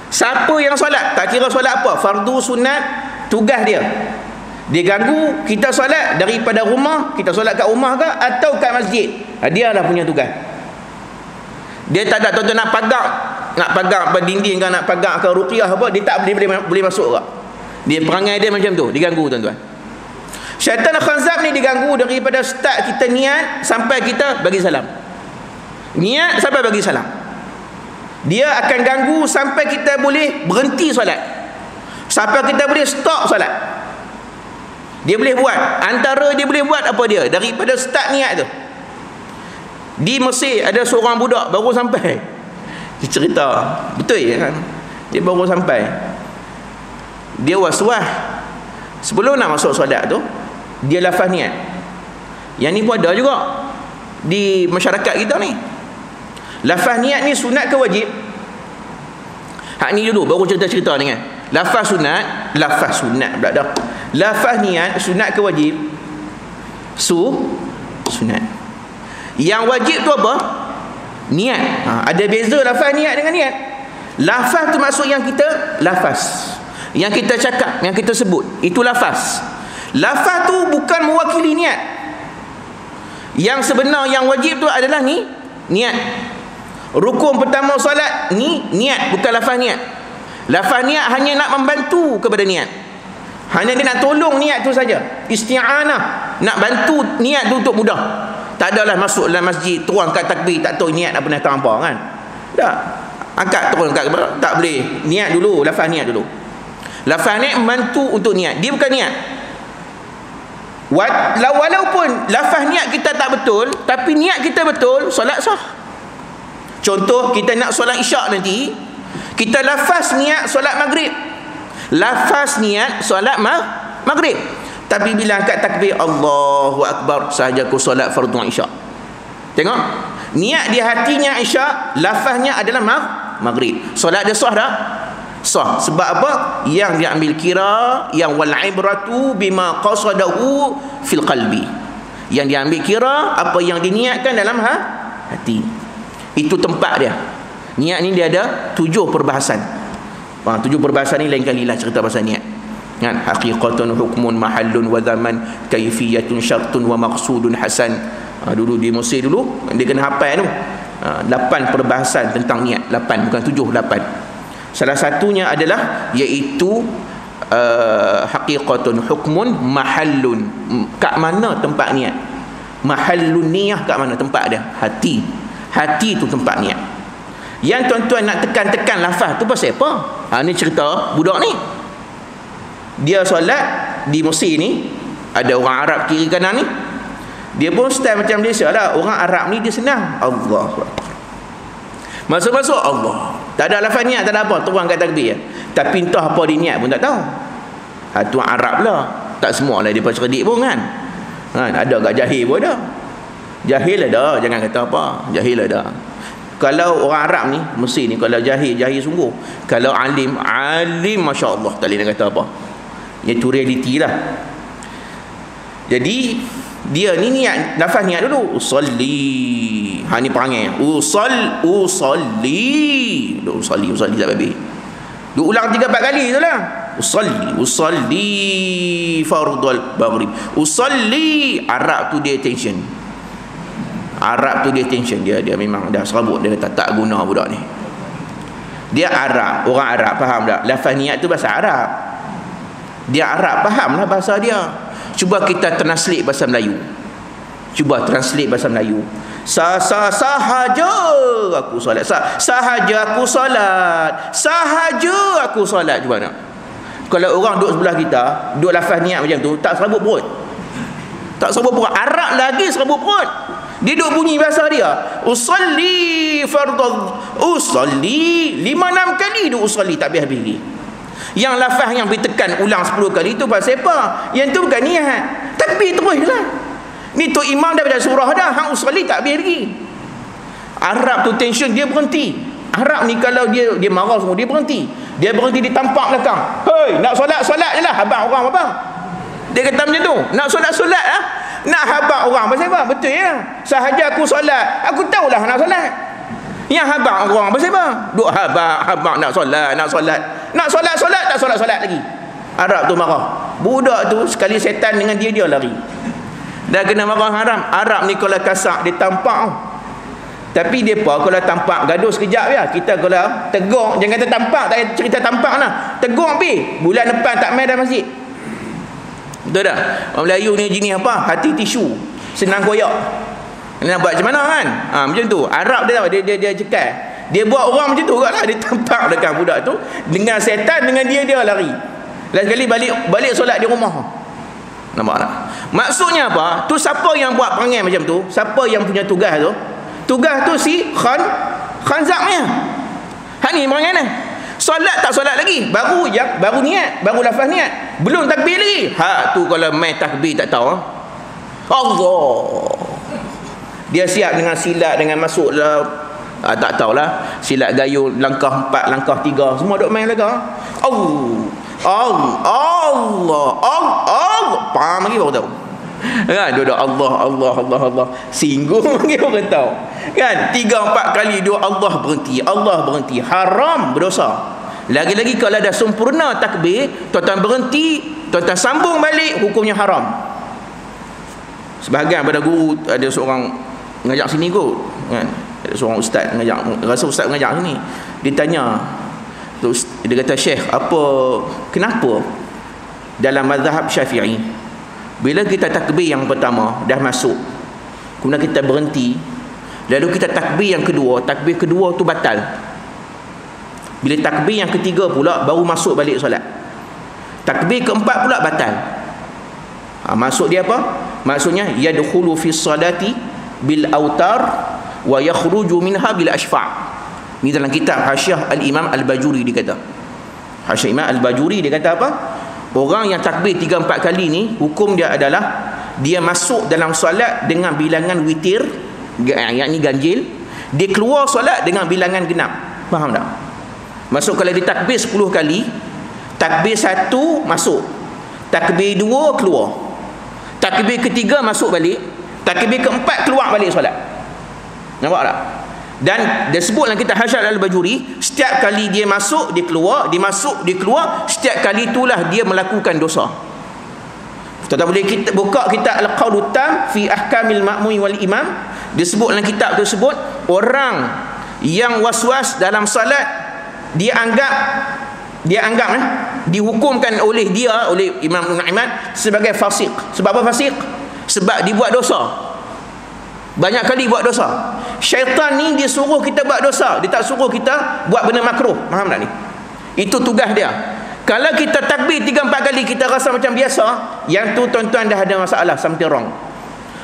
Siapa yang solat, tak kira solat apa, fardu, sunat, tugas dia. Dia ganggu kita solat daripada rumah, kita solat kat rumah ke atau kat masjid. Dia lah punya tugas. Dia tak ada tuan-tuan nak pagar pada dinding ke, nak pagar ke ruqyah apa, dia tak boleh masuk ke. Dia perangai dia macam tu, diganggu tuan-tuan. Syaitan khanzab ni diganggu daripada start kita niat sampai kita bagi salam. Niat sampai bagi salam. Dia akan ganggu sampai kita boleh berhenti solat, sampai kita boleh stop solat. Dia boleh buat, antara dia boleh buat apa dia, daripada start niat tu. Di Mesir ada seorang budak baru sampai. Dia cerita, betul kan? Dia baru sampai. Dia was-was. Sebelum nak masuk solat tu, dia lafaz niat. Yang ni pun ada juga di masyarakat kita ni. Lafaz niat ni sunat ke wajib? Hak ni dulu baru cerita-cerita ni kan. Lafaz sunat pula dah. Lafaz niat sunat ke wajib? Sunat. Yang wajib tu apa? Niat. Ada beza lafaz niat dengan niat. Lafaz tu maksud yang kita lafaz, yang kita cakap, yang kita sebut, itu lafaz. Lafaz tu bukan mewakili niat. Yang sebenar yang wajib tu adalah niat. Rukun pertama solat ni niat, bukan lafaz niat. Lafaz niat hanya nak membantu kepada niat. Hanya dia nak tolong niat tu saja. Isti'anah, nak bantu niat tu untuk mudah. Tak adalah masuk dalam masjid terus angkat takbir tak tahu niat apa nak apa kan. Tak. Angkat terus angkat tak boleh. Niat dulu, lafaz niat dulu. Lafaz niat membantu untuk niat. Dia bukan niat. Walaupun lafaz niat kita tak betul, tapi niat kita betul, solat sah. Contoh, kita nak solat isyak nanti, kita lafaz niat solat maghrib, lafaz niat solat maghrib, tapi bila angkat takbir Allahu Akbar sahaja aku solat fardu isyak. Tengok, niat di hatinya isyak, lafaznya adalah maghrib. Solat dia sah tak? Sah. Sebab apa? Yang dia ambil kira, yang wal ibratu bima qasadahu fil qalbi. Yang dia ambil kira apa yang diniatkan dalam hati. Itu tempat dia. Niat ni dia ada 7 perbahasan. 7 perbahasan ni lain kali lah cerita pasal niat. kan, haqiqatun hukmun mahallun wa zaman kaifiyatun syartun wa maqsudun hasan. Dulu di Mesir dulu dia kena hafal tu 8 perbahasan tentang niat, 8 bukan 7, 8. Salah satunya adalah iaitu haqiqatun hukmun mahallun, kat mana tempat niat. Mahallun niyah kat mana tempat dia? Hati tu tempat niat. Yang tuan-tuan nak tekan-tekan lafaz tu pasal apa? Ni cerita budak ni. Dia solat di Mesir ni, ada orang Arab kiri kanan ni. Dia pun style macam Malaysia lah. Orang Arab ni dia senang. Allah. Masuk-masuk Allah. Tak ada lafaz niat, tak ada apa. Terang kat takbir. Tapi entah apa dia niat pun tak tahu. Tu Arab lah. Tak semua lah dia cerdik pun kan. Ada kat jahil pun ada. Jahil ada. Jangan kata apa. Jahil ada. Kalau orang Arab ni, Mesir ni, kalau jahil sungguh. Kalau alim Masya Allah. Tak boleh nak kata apa. Itu realiti lah. Jadi dia ni niat, lafaz niat dulu. Usalli. Ni perangai. Usalli tak habis. Dia ulang 3-4 kali tu lah. Usalli fardul maghrib. Usalli. Arab tu dia tension. Dia memang dah serabut. Dia tak guna budak ni. Dia Arab, orang Arab, faham tak? Lafaz niat tu bahasa Arab. Dia Arab, fahamlah bahasa dia. Cuba kita translate bahasa Melayu. Sahaja aku solat. Sahaja aku solat. Cuba nak. Kalau orang duduk sebelah kita, duduk lafaz niat macam tu, tak serabut perut. Arab lagi serabut perut. Dia duduk bunyi bahasa dia. Usalli fardhu. Usalli 5-6 kali duduk usalli tak habis-habis lagi. Yang lafaz yang ditekan ulang 10 kali tu pasal apa? Yang tu bukan niat. Takbir terus lah. Ni tu imam dah baca surah dah, hang usalli tak habis lagi. Arab tu tension, dia berhenti. Arab ni kalau dia marah semua, dia berhenti. Dia tampak belakang. Hei, nak solat je lah. Habaq orang apa? Dia kata macam tu. Nak solat lah. Nak habaq orang pasal apa? Betul ya. Sahaja aku solat. Aku tahulah nak solat. Yang habaq orang pasal apa? Duk habaq nak solat. Nak solat tak solat lagi. Arab tu marah. Budak tu sekali setan dengan dia lari. Dah kena marah haram. Arab ni kalau kasar dia tampak. Tapi dia apa kalau tampak gaduh sekejap ya. Kita kalau tegur, jangan kata tampak, tak cerita tampak lah. Tegur pergi. Bulan depan tak main dah masjid. Betul tak? Orang Melayu ni jenis apa? Hati tisu. Senang koyak. Nak buat macam mana kan? Macam tu. Arab dia tahu, dia cekal. Dia buat orang macam tu juga lah. Dia tampak dekat budak tu dengan setan, dengan dia lari. Last sekali balik solat di rumah. Nampak tak? Maksudnya apa? Tu siapa yang buat perangai macam tu? Siapa yang punya tugas tu? Tugas tu si Khanzaknya. Ni perangai ni. Solat tak solat lagi. Baru niat, baru lafaz niat. Belum takbir lagi. Tu kalau main takbir tak tahu. Allah. Dia siap dengan silat, dengan masuk lah. Tak tahulah. Silat gayung, langkah 4, langkah 3. Semua duk main lagi. Allah. Paham lagi baru tahu. Kan? Duduk Allah. Singgung lagi orang tahu. Kan? 3-4 kali dua Allah berhenti. Haram, berdosa. Lagi-lagi kalau dah sempurna takbir, tuan-tuan berhenti, tuan-tuan sambung balik, hukumnya haram. Sebahagian pada guru ada seorang ngajak sini kot, kan? Ada seorang ustaz ngajak, rasa ustaz ngajak sini. Dia tanya, dia kata, Syekh, kenapa dalam mazhab Syafi'i bila kita takbir yang pertama dah masuk, kemudian kita berhenti, lalu kita takbir yang kedua, takbir kedua tu batal. Bila takbir yang ketiga pula baru masuk balik solat. Takbir keempat pula batal. Maksud dia apa? Maksudnya yadkhulu fi salati bil autar wa yakhruju minha bil ashfa'. Ni dalam kitab Hasyiah Al-Imam Al-Bajuri dia kata. Hasyiah Imam Al-Bajuri dia kata apa? Orang yang takbir 3-4 kali ni, hukum dia adalah dia masuk dalam solat dengan bilangan witir, yakni ganjil. Dia keluar solat dengan bilangan genap. Faham tak? Masuk kalau dia takbir 10 kali, takbir 1 masuk, takbir 2 keluar, takbir ketiga masuk balik, takbir keempat keluar balik solat. Nampak tak? Dan dia sebut dalam kitab Hashar al-Bajuri, setiap kali dia masuk, dia keluar, dia masuk, dia keluar, setiap kali itulah dia melakukan dosa. Tuan-tuan boleh kita buka kitab Al-Qaul Tam fi Ahkamil Ma'mum wal Imam. Dia sebut dalam kitab tersebut, orang yang waswas dalam salat, dia anggap dihukumkan oleh Imam Ibn Ahmad sebagai fasik. Sebab apa fasik? Sebab dia buat dosa. Banyak kali buat dosa. Syaitan ni dia suruh kita buat dosa, dia tak suruh kita buat benda makruh. Faham tak ni? Itu tugas dia. Kalau kita takbir 3-4 kali kita rasa macam biasa, yang tu tuan-tuan dah ada masalah, something wrong.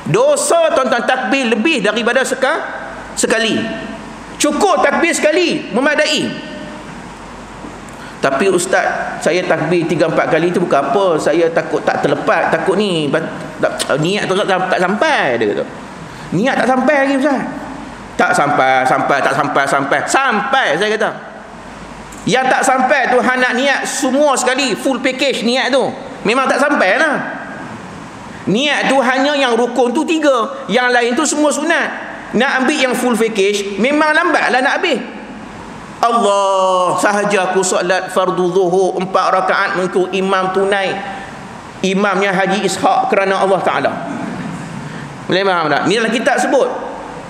Dosa tuan-tuan takbir lebih daripada sekali. Cukup takbir sekali memadai. Tapi ustaz, saya takbir 3-4 kali tu bukan apa, saya takut tak terlepas, takut ni niat tu tak sampai, dia kata. Niat tak sampai lagi ustaz. Tak sampai saya kata. Yang tak sampai tu hang nak niat semua sekali, full package niat tu, memang tak sampai lah. Niat tu hanya yang rukun tu 3, yang lain tu semua sunat. Nak ambil yang full package memang lambat lah nak habis. Allah, sahaja aku solat fardu zuhur 4 rakaat mengikut imam tunai, imamnya Haji Ishaq kerana Allah Ta'ala. Boleh faham tak? Ni dalam kitab sebut.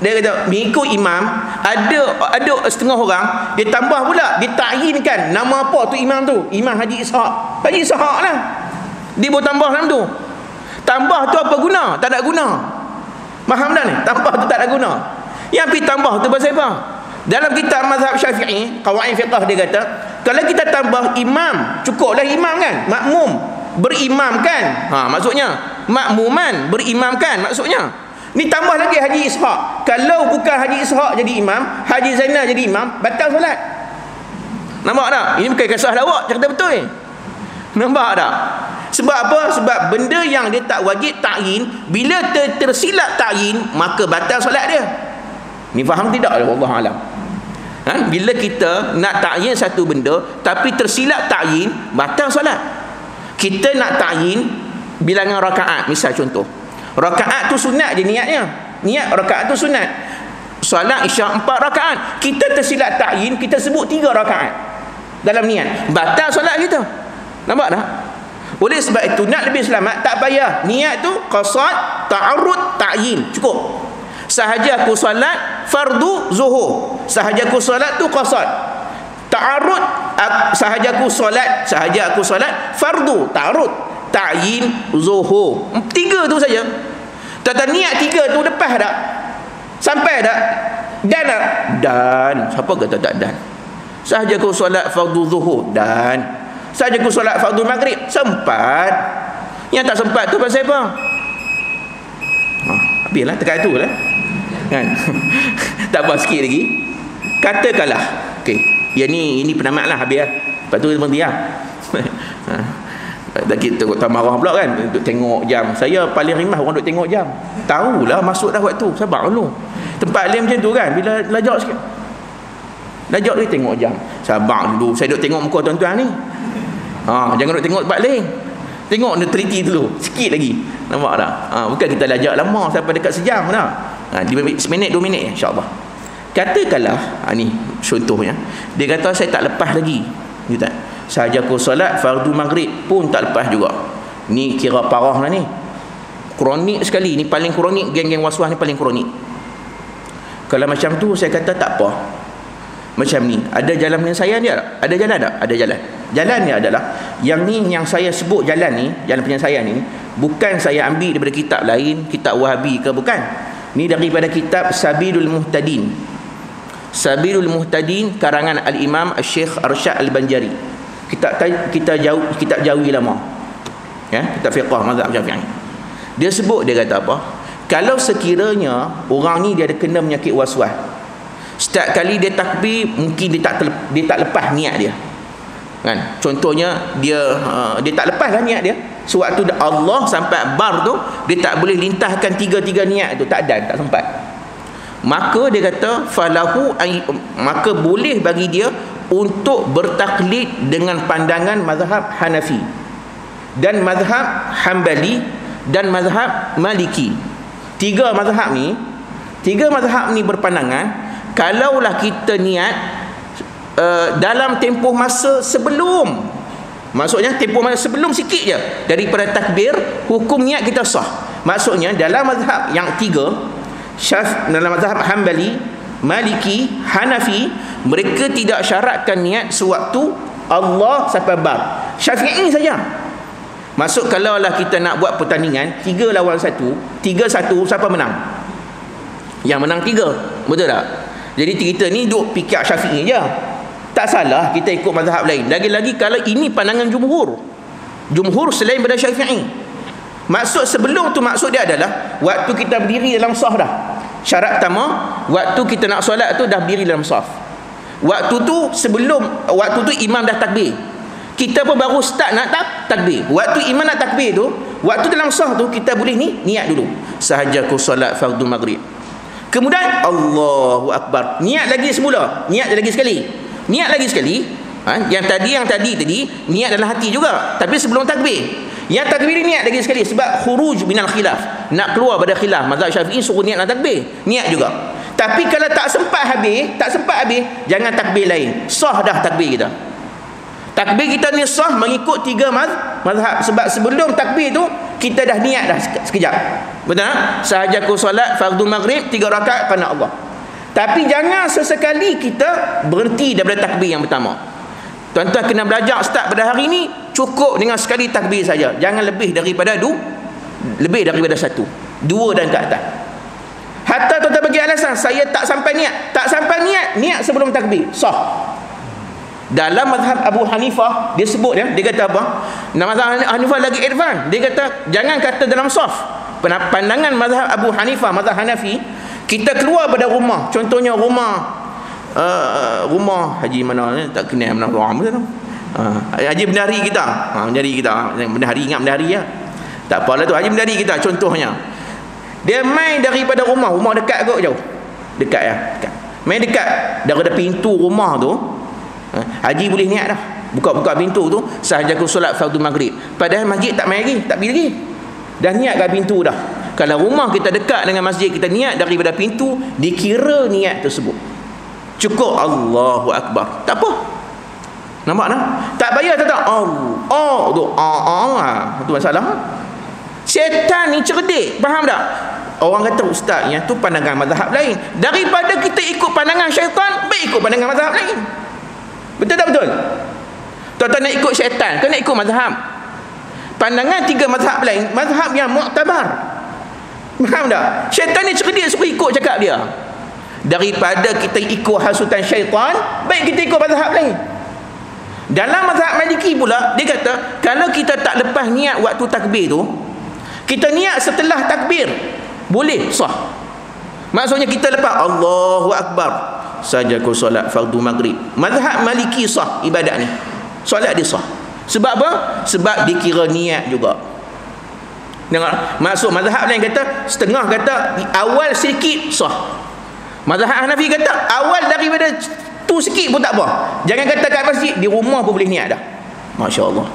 Dia kata mengikut imam, ada setengah orang dia tambah pula, dia ta'yinkan nama apa tu imam tu, Imam Haji Ishaq. Haji Ishaq lah, dia boleh tambah dalam tu. Tambah tu apa guna? Tak ada guna. Faham tak ni? Tambah tu tak ada guna. Yang pergi tambah tu pasal apa? Dalam kitab mazhab Syafi'i, Qawaid Fiqh, dia kata kalau kita tambah imam, cukuplah imam kan, makmum berimamkan. Maksudnya makmuman berimamkan maksudnya. Ni tambah lagi Haji Ishaq. Kalau bukan Haji Ishaq jadi imam, Haji Zainal jadi imam, batal solat. Nampak tak? Ini bukan kisah lawak, cakap betul ni. Nampak tak? Sebab apa? Sebab benda yang dia tak wajib ta'yin, bila tersilap ta'yin, maka batal solat dia. Ni faham tidak? Wallahu alam. Bila kita nak ta'yin satu benda tapi tersilap ta'yin, batal solat. Kita nak ta'yin bilangan rakaat, misal contoh, rakaat tu sunat je niatnya. Niat rakaat tu sunat. Solat Isyak 4 rakaat. Kita tersilap ta'yin, kita sebut 3 rakaat dalam niat. Batal solat kita. Nampak tak? Oleh sebab itu nak lebih selamat, tak payah. Niat tu qasad, ta'arrud, ta'yin. Cukup. Sahaja aku solat fardu zuhur. Sahaja aku solat tu qasad. Ta'arrud, sahaja aku solat fardu, ta'arrud, ta'yin, zuhur. 3 tu saja. Tata niat 3 tu lepas tak? Sampai tak? Dan tak? Dan. Siapa kata tak dan? Sahaja aku solat fardu zuhur, dan sahaja aku solat fardu maghrib, sempat. Yang tak sempat tu pasal apa? Habislah tekat tu lah. Kan? Tak apa, sikit lagi. Katakanlah, okey, ya ni penamat lah, habis lah. Lepas tu berhenti lah. Kita tak marah pula kan, duduk tengok jam. Saya paling rimah orang duduk tengok jam. Tahulah masuk dah waktu, sabar dulu. Tempat lain macam tu kan, bila lajak sikit, lajak dia tengok jam. Sabar dulu, saya duduk tengok muka tuan-tuan ni. Jangan duduk tengok tempat lain. Tengok dia teliti dulu, sikit lagi. Nampak tak? Bukan kita lajak lama sampai dekat sejam dah. 5 minit 2 minit insya-Allah. Katakanlah ni contohnya, dia kata saya tak lepas lagi. Dia tak. Sahaja aku solat fardu maghrib pun tak lepas juga. Ni kira parah lah ni. Kronik sekali. Ni paling kronik, geng-geng waswas ni paling kronik. Kalau macam tu saya kata tak apa. Macam ni, ada jalan dengan saya ni tak? Ada jalan tak? Ada jalan. Jalan ni adalah yang ni, yang saya sebut jalan ni, jalan penyelesaian ni, bukan saya ambil daripada kitab lain, kitab Wahabi ke, bukan. Ni daripada kitab Sabilul Muhtadin. Sabilul Muhtadin karangan Al-Imam Al-Syekh Arsyad Al-Banjari. Kitab Jawi lama. Ya, kitab fiqh mazhab Syafi'i. Dia sebut, dia kata apa? Kalau sekiranya orang ni dia ada kena penyakit waswas, setiap kali dia takbir mungkin dia tak lepas niat dia. Kan? Contohnya dia tak lepaslah niat dia. Sewaktu Allah sampai bar tu, dia tak boleh lintahkan 3 niat tu, tak sempat. Maka dia kata maka boleh bagi dia untuk bertaklid dengan pandangan mazhab Hanafi dan mazhab Hambali dan mazhab Maliki. Tiga mazhab ni berpandangan kalaulah kita niat dalam tempoh masa sebelum, maksudnya tempoh masa sebelum sikit je daripada takbir, hukum niat kita sah. Maksudnya dalam mazhab yang tiga, dalam mazhab Hanbali, Maliki, Hanafi, mereka tidak syaratkan niat sewaktu Allah sampai bar. Syafi'i saja. Maksud kalaulah kita nak buat pertandingan 3 lawan 1, 3-1, siapa menang? Yang menang 3. Betul tak? Jadi kita ni duk fikir Syafi'i je. Tak salah kita ikut mazhab lain. Lagi-lagi kalau ini pandangan jumhur. Jumhur selain daripada Syafi'i. Maksud sebelum tu, maksud dia adalah waktu kita berdiri dalam saf dah. Syarat pertama, waktu kita nak solat tu dah berdiri dalam saf. Waktu tu sebelum, waktu tu imam dah takbir. Kita pun baru start nak takbir. Waktu imam nak takbir tu, waktu dalam saf tu kita boleh ni niat dulu. Sahajaku solat fardu maghrib. Kemudian Allahu Akbar. Niat lagi semula. Niat lagi sekali. Niat lagi sekali. Yang tadi niat dalam hati juga. Tapi sebelum takbir. Yang takbir ni niat lagi sekali sebab khuruj minal khilaf. Nak keluar pada khilaf. Mazhab Syafi'i suruh niat nak takbir. Niat juga. Tapi kalau tak sempat habis, jangan takbir lain. Sah dah takbir kita. Takbir kita ni sah mengikut 3 mazhab. Sebab sebelum takbir tu kita dah niat dah sekejap. Betul tak? Sahajaku solat fardu maghrib 3 rakaat kerana Allah. Tapi jangan sesekali kita berhenti daripada takbir yang pertama. Tuan-tuan kena belajar start pada hari ni cukup dengan sekali takbir saja. Jangan lebih daripada 1. 2 dan ke atas. Hatta tuan-tuan bagi alasan saya tak sampai niat, niat sebelum takbir. Sah. Dalam mazhab Abu Hanifah dia sebut dia kata apa? Mazhab Hanifah lagi advance. Dia kata jangan kata dalam saf. Pandangan mazhab Abu Hanifah, mazhab Hanafi, kita keluar pada rumah, contohnya rumah Haji mana tak kenal mana orang tu. Haji Bendahari kita. Bendahari ingat Bendahari ya. Tak apalah tu Haji Bendahari kita contohnya. Dia main daripada rumah dekat ke jauh? Dekat ya, dekat. Main dekat daripada pintu rumah tu. Haji boleh niat dah. Buka-buka pintu tu, sahajaku solat fardu maghrib. Padahal masjid tak main lagi, tak pergi lagi. Dah niat kat pintu dah. Kalau rumah kita dekat dengan masjid, kita niat daripada pintu, dikira niat tersebut. Cukup Allahu Akbar. Tak apa. Nampak tak? Tak payah tak? Tu masalah. Syaitan ni cerdik. Faham tak? Orang kata ustaz, yang tu pandangan mazhab lain. Daripada kita ikut pandangan syaitan, baik ikut pandangan mazhab lain. Betul tak betul? Tuan-tuan nak ikut syaitan ke nak ikut mazhab? Pandangan 3 mazhab lain, mazhab yang muktabar. Faham tak? Syaitan ni cerdik, suruh ikut cakap dia. Daripada kita ikut hasutan syaitan, baik kita ikut mazhab lain. Dalam mazhab Maliki pula, dia kata kalau kita tak lepas niat waktu takbir tu, kita niat setelah takbir, boleh sah. Maksudnya kita lepas Allahu Akbar, sahajaku solat fardu maghrib. Mazhab Maliki sah ibadat ni. Solat dia sah. Sebab apa? Sebab dikira niat juga. Dengar? Maksud mazhab lain kata, setengah kata awal sikit sah. Mazhab Hanafi kata awal daripada tu sikit pun tak apa. Jangan kata kat masjid, di rumah pun boleh niat dah. Masya-Allah.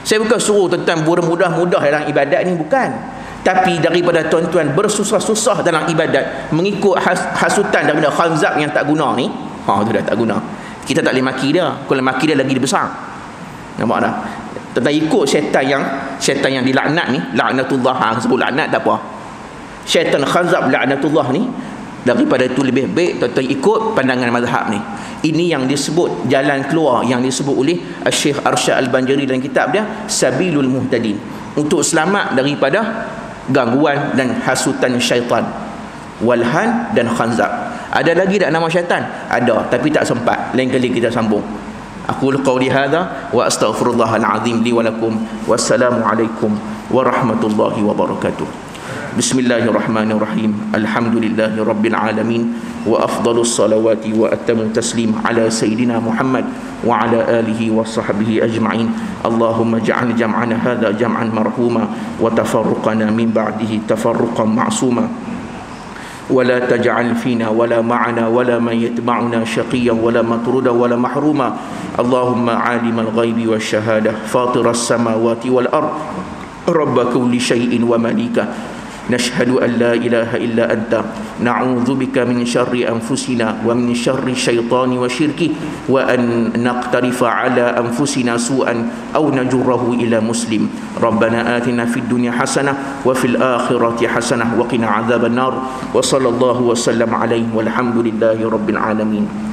Saya bukan suruh tuan-tuan bermudah-mudah dalam ibadat ni, bukan. Tapi daripada tuan-tuan bersusah-susah dalam ibadat mengikut hasutan daripada khanzab yang tak guna ni, tu dah tak guna. Kita tak boleh maki dia. Kalau maki dia lagi besar. Nampak tak? Tuan-tuan ikut syaitan yang dilaknat ni, laknatullah, sebut laknat tak apa. Syaitan khanzab laknatullah ni, daripada itu lebih baik tuan-tuan ikut pandangan mazhab ni. Ini yang disebut jalan keluar yang disebut oleh Syekh Arsyad Al-Banjari dalam kitab dia Sabilul Muhtadin, untuk selamat daripada gangguan dan hasutan syaitan, walhan dan khanzab. Ada lagi tak nama syaitan? Ada, tapi tak sempat. Lain kali kita sambung. Aku qauli hadza wa astaghfirullahal azim li wa lakum. Wassalamu alaikum warahmatullahi wabarakatuh. Bismillahirrahmanirrahim. Alhamdulillahi rabbil alamin wa afdalus salawati wa atammu taslim ala sayyidina Muhammad wa ala alihi wa sahbihi ajma'in. Allahumma ja'al jam'ana hadha jam'an marhuma wa tafarruqana min ba'dihi tafarruqan ma'suma wa la taj'al fina wa la ma'ana wa la man yatba'una shaqiyan wa la matruda wa la mahruma. Allahumma 'alimal ghaibi wasyhadah fatiras samawati wal ard rabb kulli syai'in wa malika nashhadu an la ilaha illa anta na'udzubika min syarri anfusina wa min syarri syaitani wa syirki wa an naqtarifa ala anfusina su'an aw najurrahu ila muslim. Rabbana atina fid dunya hasanah wa fil akhirati hasanah wa qina adzaban nar. Wa sallallahu wa sallam alaihi walhamdulillahi rabbil alamin.